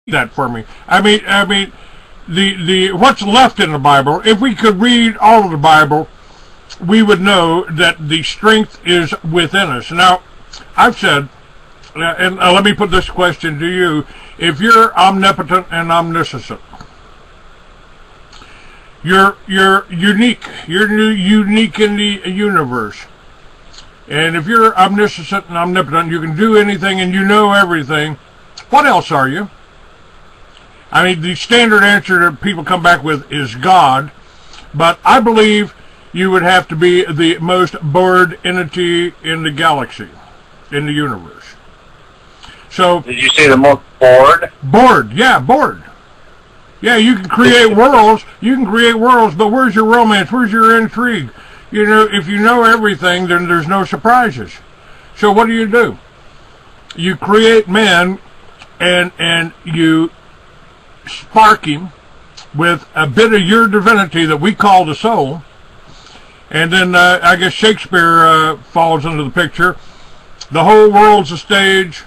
that for me. I mean, the what's left in the Bible. If we could read all of the Bible, we would know that the strength is within us. Now, I've said, and let me put this question to you: if you're omnipotent and omniscient, you're unique. You're unique in the universe. And if you're omniscient and omnipotent, you can do anything and you know everything. What else are you? I mean, the standard answer that people come back with is God, but I believe you would have to be the most bored entity in the galaxy, in the universe. So, did you say the most bored? Bored, yeah, bored. Yeah, you can create worlds. You can create worlds, but where's your romance? Where's your intrigue? You know, if you know everything, then there's no surprises. So what do? You create man, and you spark him with a bit of your divinity that we call the soul. And then I guess Shakespeare falls into the picture. The whole world's a stage.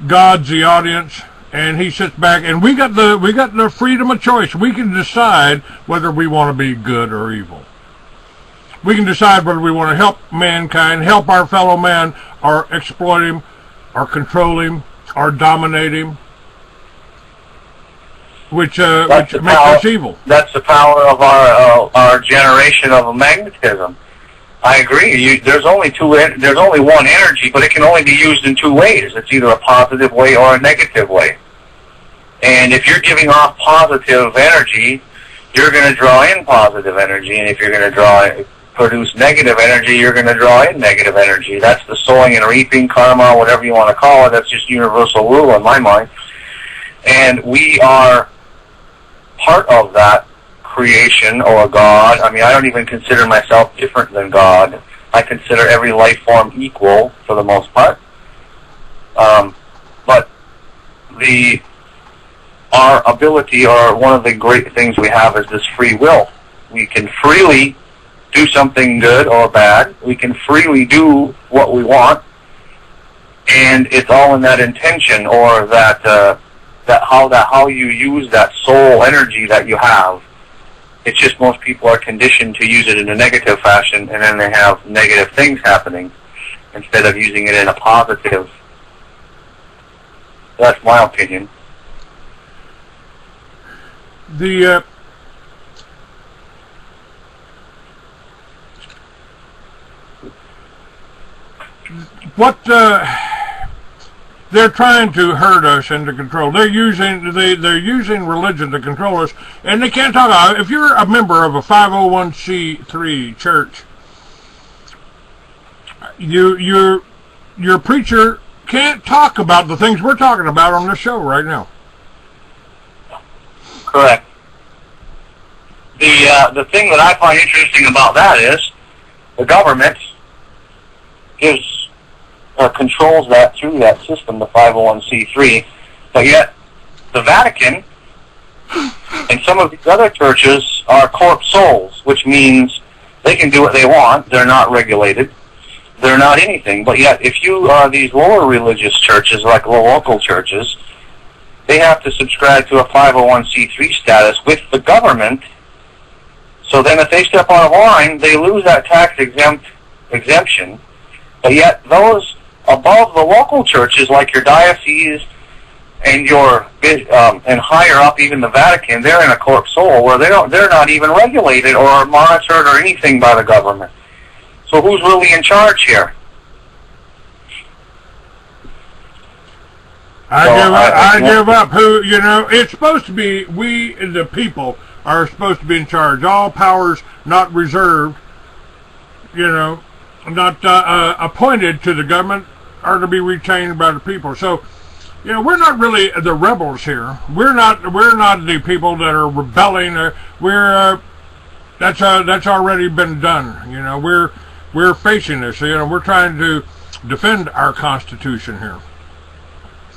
God's the audience. And he sits back, and we got the freedom of choice. We can decide whether we want to be good or evil. We can decide whether we want to help mankind, help our fellow man, or exploit him, or control him, or dominate him, which makes us evil. That's the power of our generation of magnetism. I agree. There's only one energy, but it can only be used in two ways. It's either a positive way or a negative way. And if you're giving off positive energy, you're going to draw in positive energy. And if you're going to produce negative energy, you're going to draw in negative energy. That's the sowing and reaping, karma, whatever you want to call it. That's just universal rule in my mind. And we are part of that creation or God. I mean, I don't even consider myself different than God. I consider every life form equal for the most part. But our ability, or one of the great things we have, is this free will. We can freely do something good or bad. We can freely do what we want, and it's all in that intention, or how you use that soul energy that you have. It's just most people are conditioned to use it in a negative fashion, and then they have negative things happening instead of using it in a positive. That's my opinion. They're trying to hurt us and to control. They're using religion to control us, and they can't talk about it. If you're a member of a 501c3 church, your preacher can't talk about the things we're talking about on this show right now. Correct. The thing that I find interesting about that is the government controls that through that system, the 501c3, but yet the Vatican and some of these other churches are corp souls, which means they can do what they want. They're not regulated. They're not anything. But yet, if you are these lower religious churches, like local churches, they have to subscribe to a 501c3 status with the government. So then if they step out of line, they lose that tax exemption. But yet those above the local churches, like your diocese and your and higher up, even the Vatican, they're in a corp soul where they're not even regulated or monitored or anything by the government. So who's really in charge here? I give up. It's supposed to be we, the people, are supposed to be in charge. All powers not reserved, not appointed to the government, are to be retained by the people. So, we're not really the rebels here. We're not the people that are rebelling. That's already been done. We're facing this. We're trying to defend our Constitution here.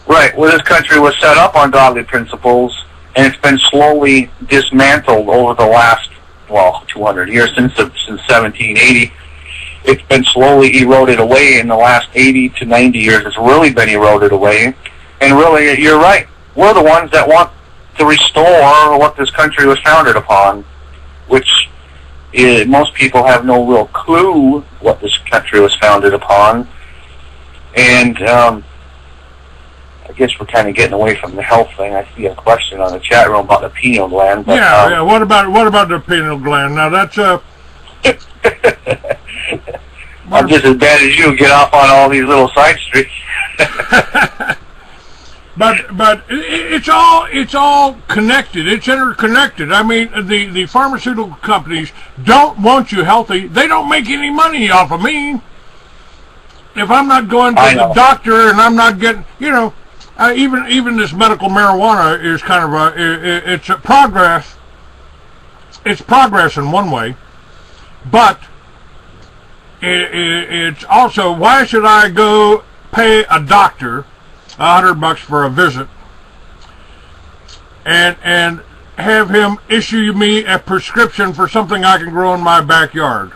Right. Well, this country was set up on godly principles, and it's been slowly dismantled over the last 200 years since 1780. It's been slowly eroded away in the last 80 to 90 years. It's really been eroded away. And really, you're right. we're the ones that want to restore what this country was founded upon, which most people have no real clue what this country was founded upon. And I guess we're kind of getting away from the health thing. I see a question on the chat room about the pineal gland. But, yeah. What about the pineal gland? Now that's I'm just as bad as you. Get off on all these little side streets. But it's all connected. It's interconnected. I mean, the pharmaceutical companies don't want you healthy. They don't make any money off of me. If I'm not going to the doctor and I'm not getting, even this medical marijuana is kind of it's a progress. It's progress in one way, but it's also, why should I go pay a doctor $100 for a visit and have him issue me a prescription for something I can grow in my backyard,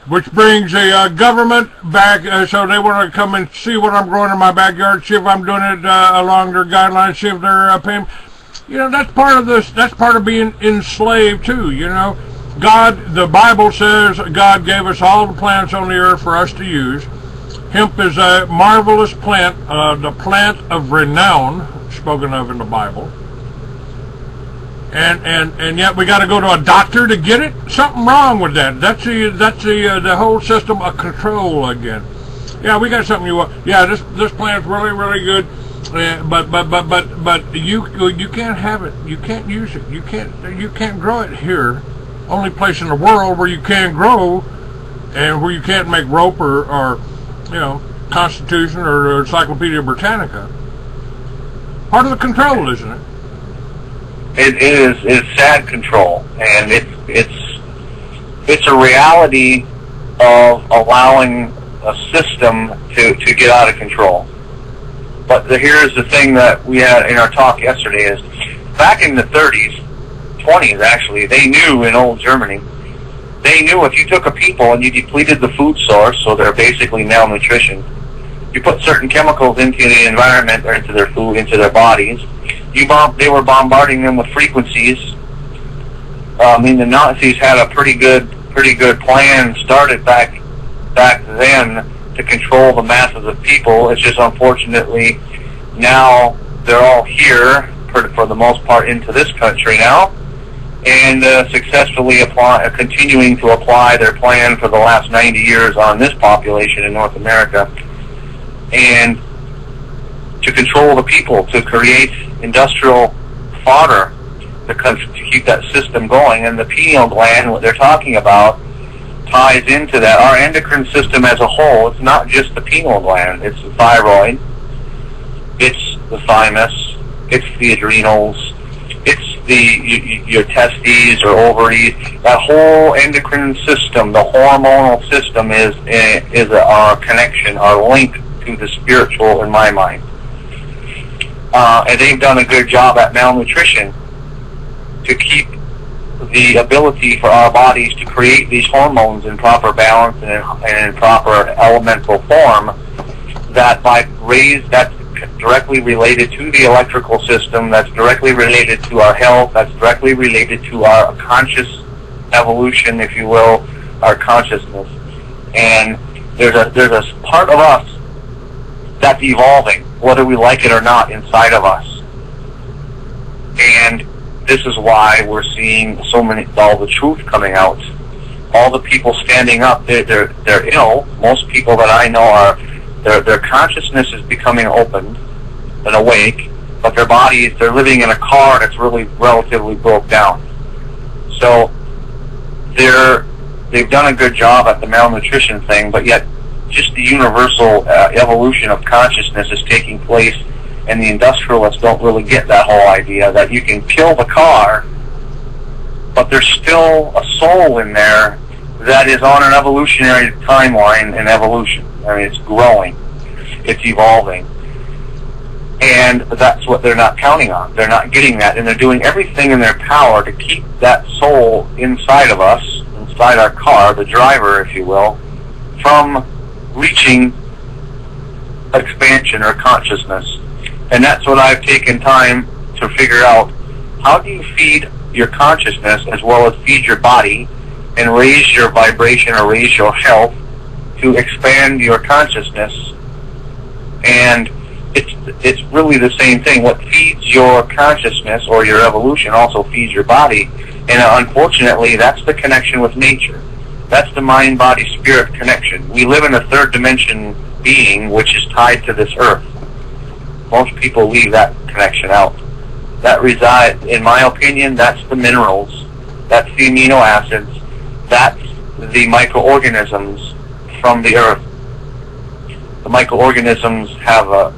which brings the government back, so they want to come and see what I'm growing in my backyard, see if I'm doing it along their guidelines, see if they're paying. That's part of this. That's part of being enslaved too. God, the Bible says God gave us all the plants on the earth for us to use. Hemp is a marvelous plant, the plant of renown, spoken of in the Bible. And yet we got to go to a doctor to get it? Something wrong with that. That's the whole system of control again. Yeah, we got something you want. Yeah, this plant's really, really good. But you can't have it. You can't use it. You can't grow it here. Only place in the world where you can grow and where you can't make rope or Constitution or Encyclopedia Britannica. Part of the control, isn't it? It's sad control, and it's a reality of allowing a system to get out of control. But here's the thing that we had in our talk yesterday is, back in the 30s, 20s actually, they knew in old Germany, they knew if you took a people and you depleted the food source, so they're basically malnutrition, you put certain chemicals into the environment or into their food, into their bodies, they were bombarding them with frequencies. The Nazis had a pretty good plan started back then to control the masses of people. It's just unfortunately now they're all here for the most part into this country now, and successfully continuing to apply their plan for the last 90 years on this population in North America, and to control the people, to create industrial fodder to keep that system going. And the pineal gland, what they're talking about, ties into that. Our endocrine system as a whole, it's not just the pineal gland, it's the thyroid, it's the thymus, it's the adrenals, it's your testes or ovaries. That whole endocrine system, the hormonal system, is our connection, our link to the spiritual, in my mind. And they've done a good job at malnutrition to keep the ability for our bodies to create these hormones in proper balance and in proper elemental form, that's directly related to the electrical system, that's directly related to our health, that's directly related to our conscious evolution, if you will, our consciousness. And there's a part of us that's evolving, whether we like it or not, inside of us. And this is why we're seeing all the truth coming out. All the people standing up, they're ill. Most people that I know their consciousness is becoming opened and awake, but their bodies, they're living in a car that's really relatively broke down. So they've done a good job at the malnutrition thing, but yet just the universal evolution of consciousness is taking place, and the industrialists don't really get that whole idea that you can kill the car, but there's still a soul in there that is on an evolutionary timeline in evolution. I mean, it's growing, it's evolving, and that's what they're not counting on. They're not getting that, and they're doing everything in their power to keep that soul inside of us, inside our car, the driver, if you will, from reaching expansion or consciousness. And that's what I've taken time to figure out. How do you feed your consciousness as well as feed your body and raise your vibration or raise your health to expand your consciousness? And it's really the same thing. What feeds your consciousness or your evolution also feeds your body. And unfortunately, that's the connection with nature. That's the mind-body-spirit connection. We live in a third dimension being which is tied to this earth. Most people leave that connection out. That resides, in my opinion, that's the minerals, that's the amino acids, that's the microorganisms from the earth. The microorganisms have a,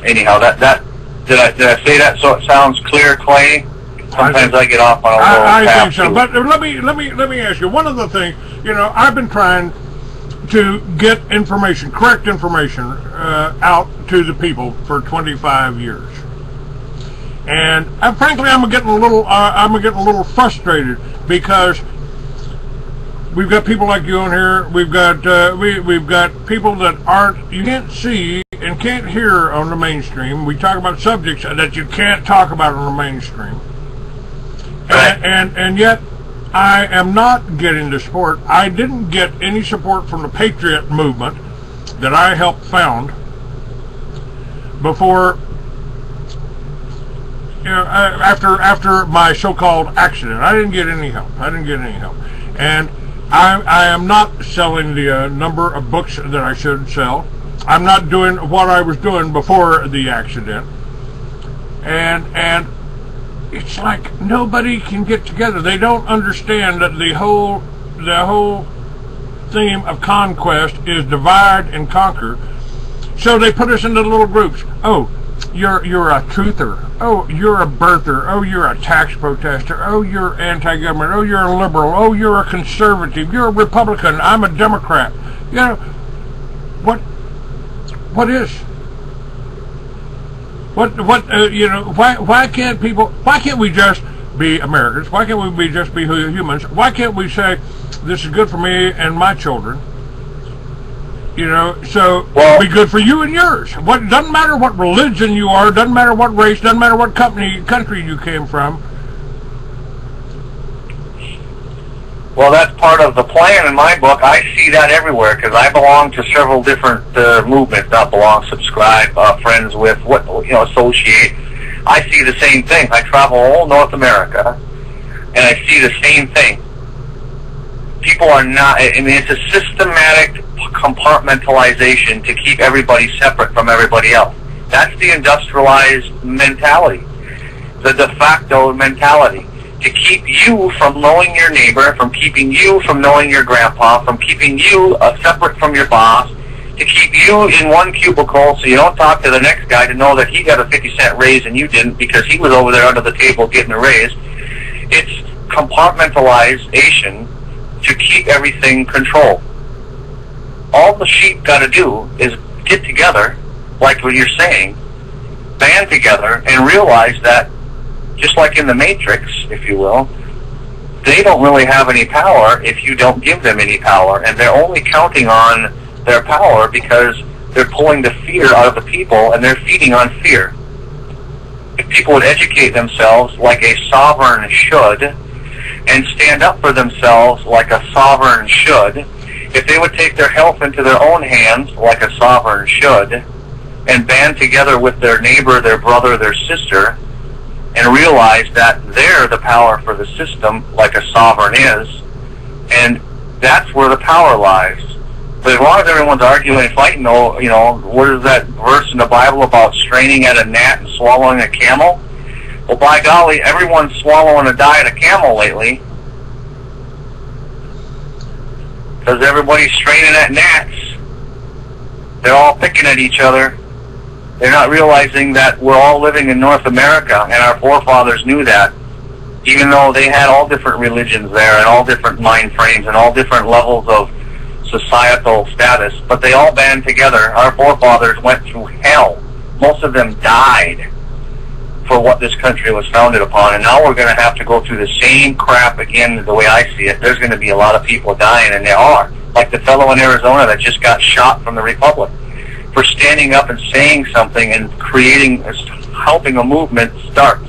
anyhow, did I say that so it sounds clear, Clay? Sometimes I get off on a little I think so, but let me ask you, one of the things, I've been trying to get information, correct information, out to the people for 25 years. And frankly, I'm getting a little frustrated because we've got people like you on here. We've got people that you can't see and can't hear on the mainstream. We talk about subjects that you can't talk about on the mainstream. And yet, I am not getting the support. I didn't get any support from the Patriot movement that I helped found before, after my so-called accident. I didn't get any help. And I am not selling the number of books that I should sell. I'm not doing what I was doing before the accident. And it's like nobody can get together. They don't understand that the whole theme of conquest is divide and conquer. So they put us into little groups. Oh, you're a truther. Oh, you're a birther. Oh, you're a tax protester. Oh, you're anti-government. Oh, you're a liberal. Oh, you're a conservative. You're a Republican. I'm a Democrat. What is? Why can't we just be Americans? Why can't we just be humans? Why can't we say, this is good for me and my children? So it'll be good for you and yours. Doesn't matter what religion you are, doesn't matter what race, doesn't matter what country you came from. Well, that's part of the plan in my book. I see that everywhere because I belong to several different movements. Not belong, subscribe, friends with, associate. I see the same thing. I travel all North America, and I see the same thing. People are not, it's a systematic compartmentalization to keep everybody separate from everybody else. That's the industrialized mentality, the de facto mentality. To keep you from knowing your neighbor, from keeping you from knowing your grandpa, from keeping you separate from your boss, to keep you in one cubicle so you don't talk to the next guy to know that he got a 50-cent raise and you didn't because he was over there under the table getting a raise. It's compartmentalization to keep everything controlled. All the sheep got to do is get together, like what you're saying, band together, and realize that, just like in the Matrix, if you will, they don't really have any power if you don't give them any power, and they're only counting on their power because they're pulling the fear out of the people, and they're feeding on fear. If people would educate themselves like a sovereign should, and stand up for themselves like a sovereign should, if they would take their health into their own hands like a sovereign should, and band together with their neighbor, their brother, their sister, and realize that they're the power for the system like a sovereign is, and that's where the power lies. But as long as everyone's arguing and fighting, what is that verse in the Bible about straining at a gnat and swallowing a camel? Well, by golly, everyone's swallowing a diet of camel lately because everybody's straining at gnats. They're all picking at each other. They're not realizing that we're all living in North America, and our forefathers knew that, even though they had all different religions there and all different mind frames and all different levels of societal status, but they all band together. Our forefathers went through hell. Most of them died for what this country was founded upon, and now we're going to have to go through the same crap again the way I see it. There's going to be a lot of people dying, and there are. Like the fellow in Arizona that just got shot from the Republic. for standing up and saying something and helping a movement start.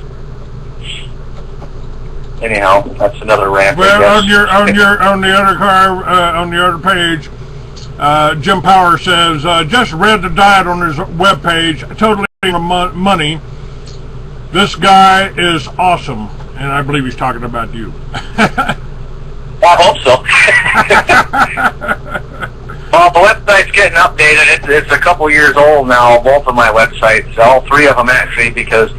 Anyhow, that's another rant. Well, on the other page, Jim Power says, just read the diet on his webpage, totally money. This guy is awesome, and I believe he's talking about you. I hope so. Well, the website's getting updated. It's a couple years old now, both of my websites, all three of them actually, because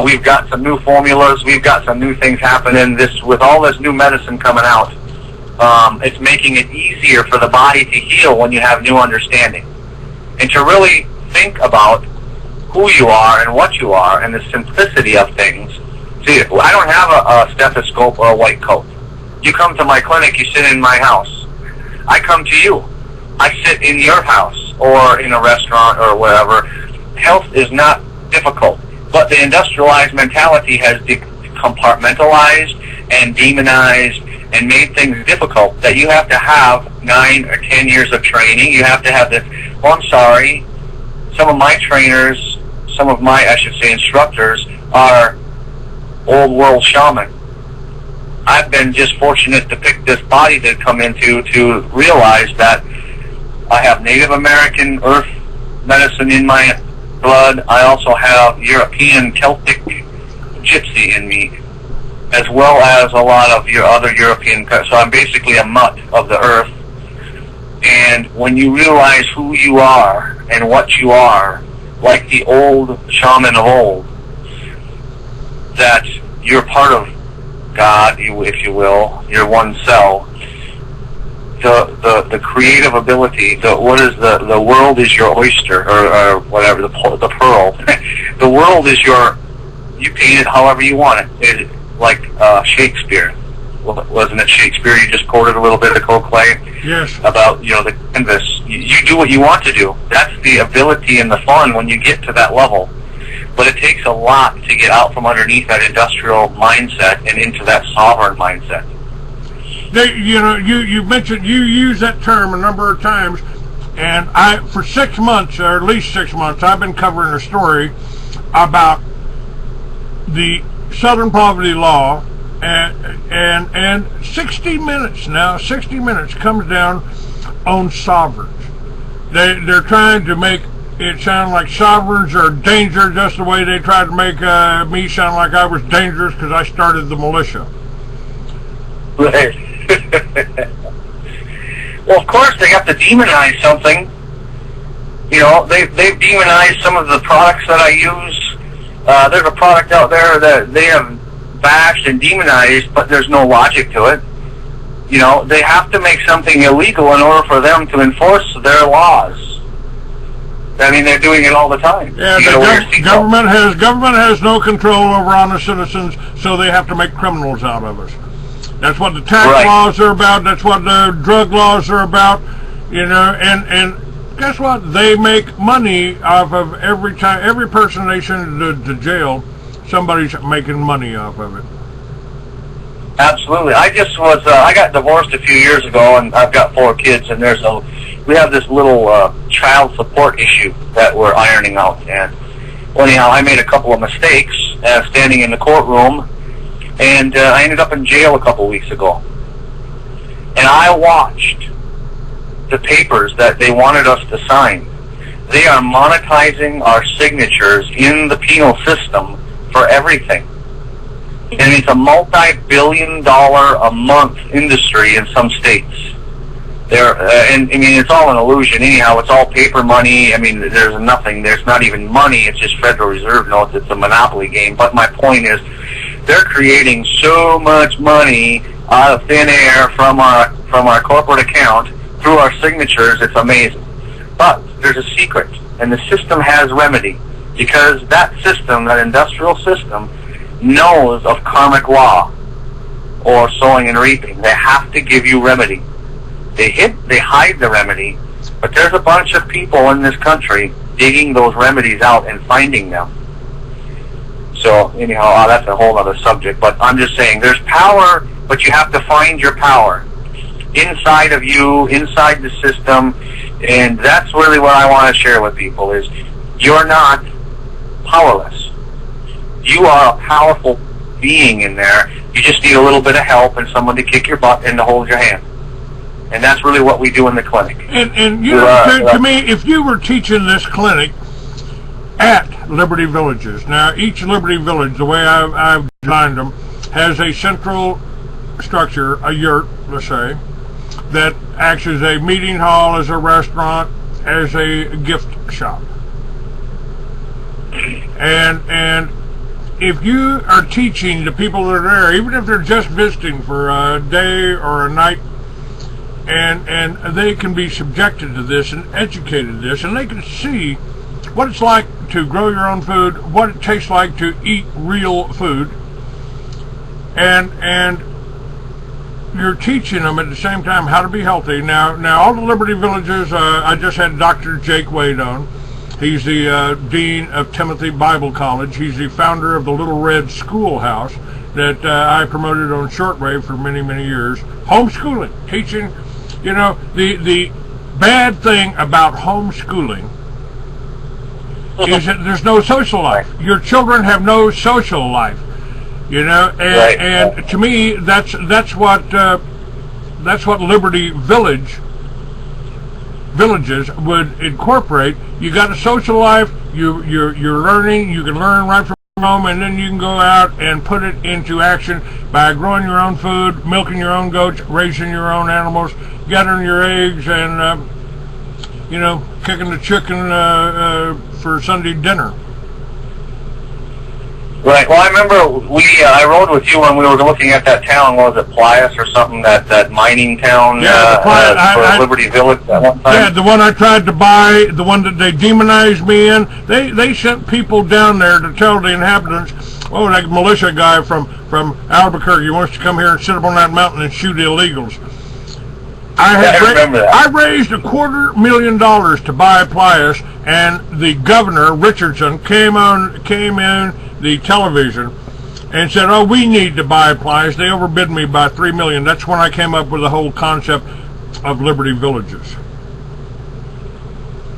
we've got some new formulas, we've got some new things happening. With all this new medicine coming out, it's making it easier for the body to heal when you have new understanding. And to really think about who you are and what you are and the simplicity of things. See, I don't have a stethoscope or a white coat. You come to my clinic, you sit in my house. I come to you. I sit in your house or in a restaurant or wherever. Health is not difficult, but the industrialized mentality has compartmentalized and demonized and made things difficult, that you have to have 9 or 10 years of training. You have to have this. Well, I'm sorry. Some of my trainers, I should say instructors, are old world shaman. I've been just fortunate to pick this body to come into to realize that I have Native American earth medicine in my blood. I also have European Celtic gypsy in me, as well as a lot of your other European. So I'm basically a mutt of the earth. And when you realize who you are and what you are, like the old shaman of old, that you're part of God, if you will, you're one cell. The creative ability, the world is your oyster, or whatever, the pearl. The world is you paint it however you want it. Like Shakespeare. Wasn't it Shakespeare? You just quoted a little bit of Coldplay. Yes. About, the canvas. You do what you want to do. That's the ability and the fun when you get to that level. But it takes a lot to get out from underneath that industrial mindset and into that sovereign mindset. You mentioned, you used that term a number of times, and for 6 months, or at least 6 months, I've been covering a story about the Southern Poverty Law, and 60 minutes comes down on sovereigns. They're trying to make it sound like sovereigns are dangerous, just the way they tried to make me sound like I was dangerous because I started the militia. Right. Well, of course they have to demonize something. They've demonized some of the products that I use. There's a product out there that they have bashed and demonized, but there's no logic to it. They have to make something illegal in order for them to enforce their laws. I mean, they're doing it all the time. Yeah, the government has no control over honest citizens, so they have to make criminals out of us. That's what the tax laws are about. That's what the drug laws are about. And guess what? They make money off of every person they send to jail. Somebody's making money off of it. Absolutely. I got divorced a few years ago, and I've got 4 kids, and we have this little child support issue that we're ironing out. And anyhow, I made a couple of mistakes standing in the courtroom, and I ended up in jail a couple weeks ago. And I watched the papers that they wanted us to sign. They are monetizing our signatures in the penal system for everything. And it's a multi-billion-dollar a month industry in some states. It's all an illusion. Anyhow, it's all paper money. I mean, there's not even money. It's just Federal Reserve notes. It's a monopoly game. But my point is, they're creating so much money out of thin air from our corporate account through our signatures. It's amazing. But there's a secret, and the system has remedy, because that system, that industrial system, knows of karmic law or sowing and reaping. They have to give you remedy. They hide the remedy, but there's a bunch of people in this country digging those remedies out and finding them. So anyhow, that's a whole other subject, but I'm just saying there's power, but you have to find your power inside of you, inside the system. And that's really what I want to share with people is you're not powerless. You are a powerful being in there. You just need a little bit of help and someone to kick your butt and to hold your hand. And that's really what we do in the clinic. And you know, to me, if you were teaching this clinic at Liberty Villages, now each Liberty Village, the way I've designed them, has a central structure, a yurt, let's say, that acts as a meeting hall, as a restaurant, as a gift shop. And if you are teaching the people that are there, even if they're just visiting for a day or a night, and they can be subjected to this and educated to this, and they can see what it's like to grow your own food, what it tastes like to eat real food, and you're teaching them at the same time how to be healthy. Now all the Liberty Villages, I just had Dr. Jake Wade on. He's the Dean of Timothy Bible College. He's the founder of the Little Red Schoolhouse that I promoted on shortwave for many, many years. Homeschooling, teaching. You know, the bad thing about homeschooling is that there's no social life. Your children have no social life. You know, and to me, that's what Liberty Villages would incorporate. You got a social life. You're learning. You can learn right from home, and then you can go out and put it into action by growing your own food, milking your own goats, raising your own animals, gathering your eggs, and you know, cooking the chicken for Sunday dinner. Right. Well, I remember I rode with you when we were looking at that town. Was it Plias or something? That mining town. Yeah, for Liberty Village at one time. Yeah, the one I tried to buy, the one that they demonized me in. They sent people down there to tell the inhabitants, oh, that militia guy from Albuquerque wants to come here and sit up on that mountain and shoot illegals. I remember that. I raised $250,000 to buy Plias, and the governor Richardson came in the television and said, oh, we need to buy Plias. They overbid me by $3 million. That's when I came up with the whole concept of Liberty Villages.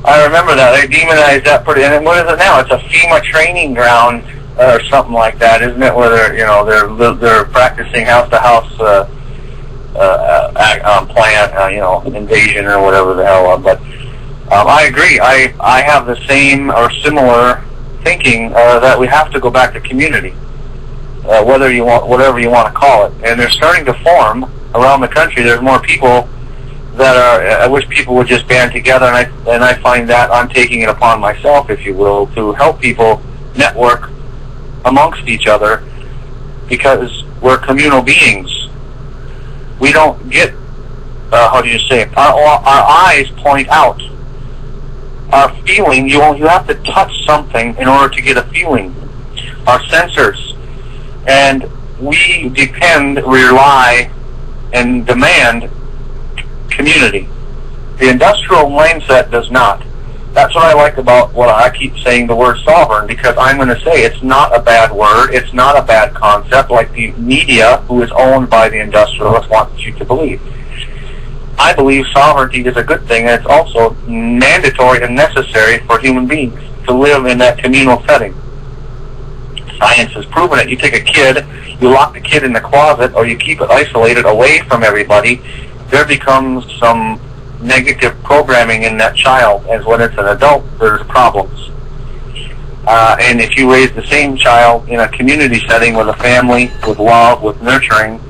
I remember that. They demonized that pretty. And what is it now? It's a FEMA training ground or something like that, isn't it? Where they're practicing house to house plant invasion or whatever the hell. But I agree. I have the same or similar thinking that we have to go back to community, whatever you want to call it. And they're starting to form around the country. There's more people that are. I wish people would just band together, and I find that I'm taking it upon myself, if you will, to help people network amongst each other, because we're communal beings. We don't get how do you say it? Our eyes point out. Our feeling, you have to touch something in order to get a feeling. Our sensors. And we rely, and demand community. The industrial mindset does not. That's what I like about what I keep saying, the word sovereign, because I'm going to say it's not a bad word, it's not a bad concept, like the media, who is owned by the industrialists, wants you to believe. I believe sovereignty is a good thing, and it's also mandatory and necessary for human beings to live in that communal setting. Science has proven it. You take a kid, you lock the kid in the closet, or you keep it isolated away from everybody, there becomes some negative programming in that child, as when it's an adult, there's problems. And if you raise the same child in a community setting with a family, with love, with nurturing,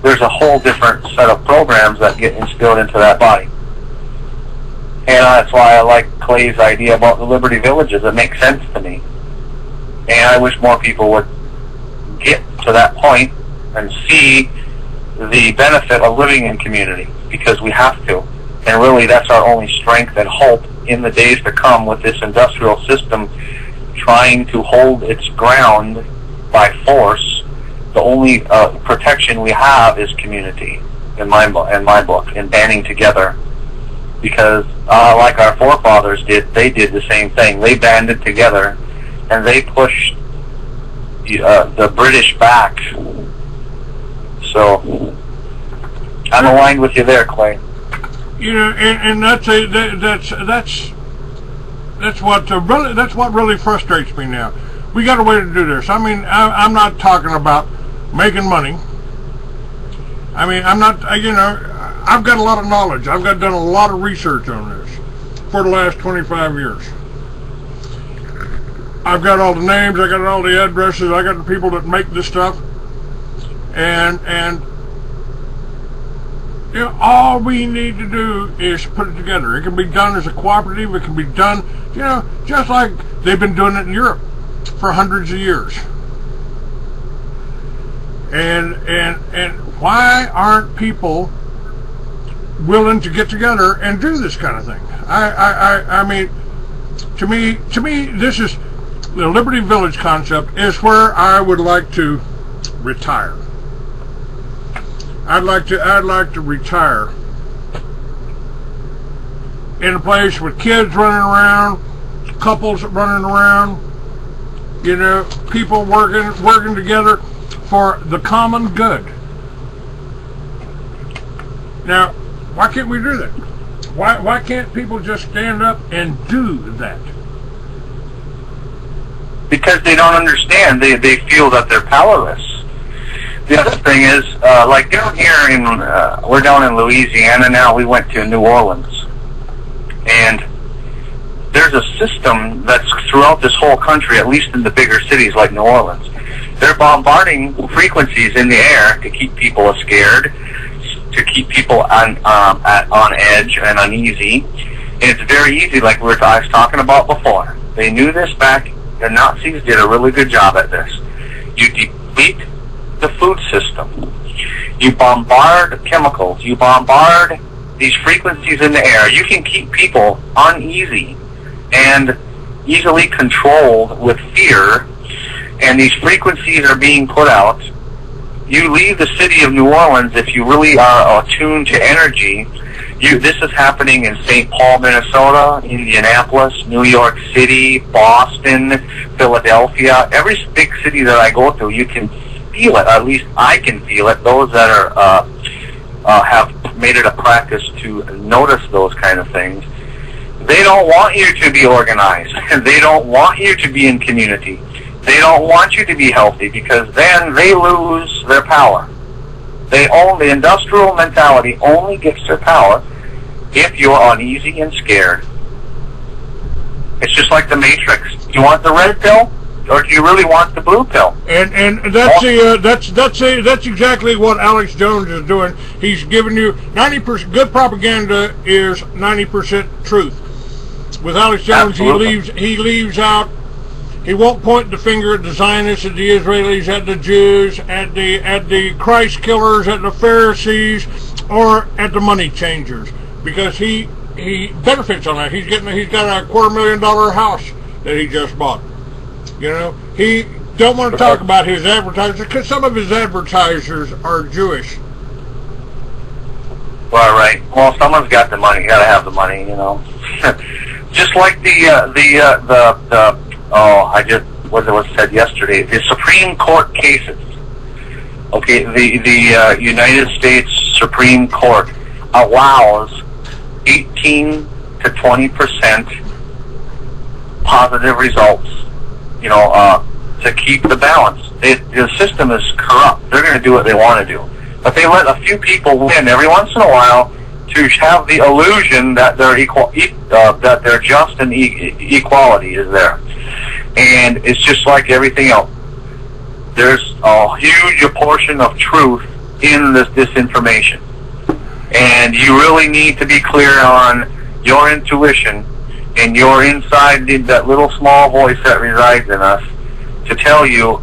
there's a whole different set of programs that get instilled into that body. And that's why I like Clay's idea about the Liberty Villages. It makes sense to me. And I wish more people would get to that point and see the benefit of living in community, because we have to. And really, that's our only strength and hope in the days to come, with this industrial system trying to hold its ground by force. The only protection we have is community, in my book, and banding together. Because like our forefathers did, they did the same thing. They banded together, and they pushed the British back. So I'm aligned with you there, Clay. You know, and that's what really frustrates me now. We got a way to do this. I mean, I'm not talking about making money. I mean, I'm not. You know, I've got a lot of knowledge. I've done a lot of research on this for the last 25 years. I've got all the names. I got all the addresses. I got the people that make this stuff, and you know, all we need to do is put it together. It can be done as a cooperative. It can be done, you know, just like they've been doing it in Europe for hundreds of years. And why aren't people willing to get together and do this kind of thing? I mean, to me, this is the Liberty Village concept is where I would like to retire. I'd like to retire in a place with kids running around, couples running around, you know, people working together for the common good. Now, why can't we do that? Why can't people just stand up and do that? Because they don't understand. They feel that they're powerless. The other thing is, like down here we're down in Louisiana now. We went to New Orleans, and there's a system that's throughout this whole country, at least in the bigger cities like New Orleans. They're bombarding frequencies in the air to keep people scared, to keep people on edge and uneasy. And it's very easy, like I was talking about before. They knew this back. The Nazis did a really good job at this. You deplete the food system. You bombard chemicals. You bombard these frequencies in the air. You can keep people uneasy and easily controlled with fear, and these frequencies are being put out. You leave the city of New Orleans if you really are attuned to energy. This is happening in St. Paul, Minnesota, Indianapolis, New York City, Boston, Philadelphia. Every big city that I go to, you can feel it. At least I can feel it. Those that have made it a practice to notice those kind of things. They don't want you to be organized. They don't want you to be in community. They don't want you to be healthy, because then they lose their power. The industrial mentality only gets their power if you're uneasy and scared. It's just like the Matrix. Do you want the red pill, or do you really want the blue pill? And that's exactly what Alex Jones is doing. He's giving you 90%. Good propaganda is 90% truth. With Alex Jones, he leaves out. He won't point the finger at the Zionists, at the Israelis, at the Jews, at the Christ killers, at the Pharisees, or at the money changers, because he benefits on that. He's got a $250,000 house that he just bought. You know, he don't want to talk about his advertisers, because some of his advertisers are Jewish. Well, right. Well, someone's got the money. You got to have the money, you know. Just like what was said yesterday, the Supreme Court cases. Okay, the United States Supreme Court allows 18 to 20% positive results, you know, to keep the balance. The system is corrupt. They're going to do what they want to do. But they let a few people win every once in a while to have the illusion that they're that they're just and equality is there. And it's just like everything else. There's a huge portion of truth in this information. And you really need to be clear on your intuition and your inside, that little small voice that resides in us, to tell you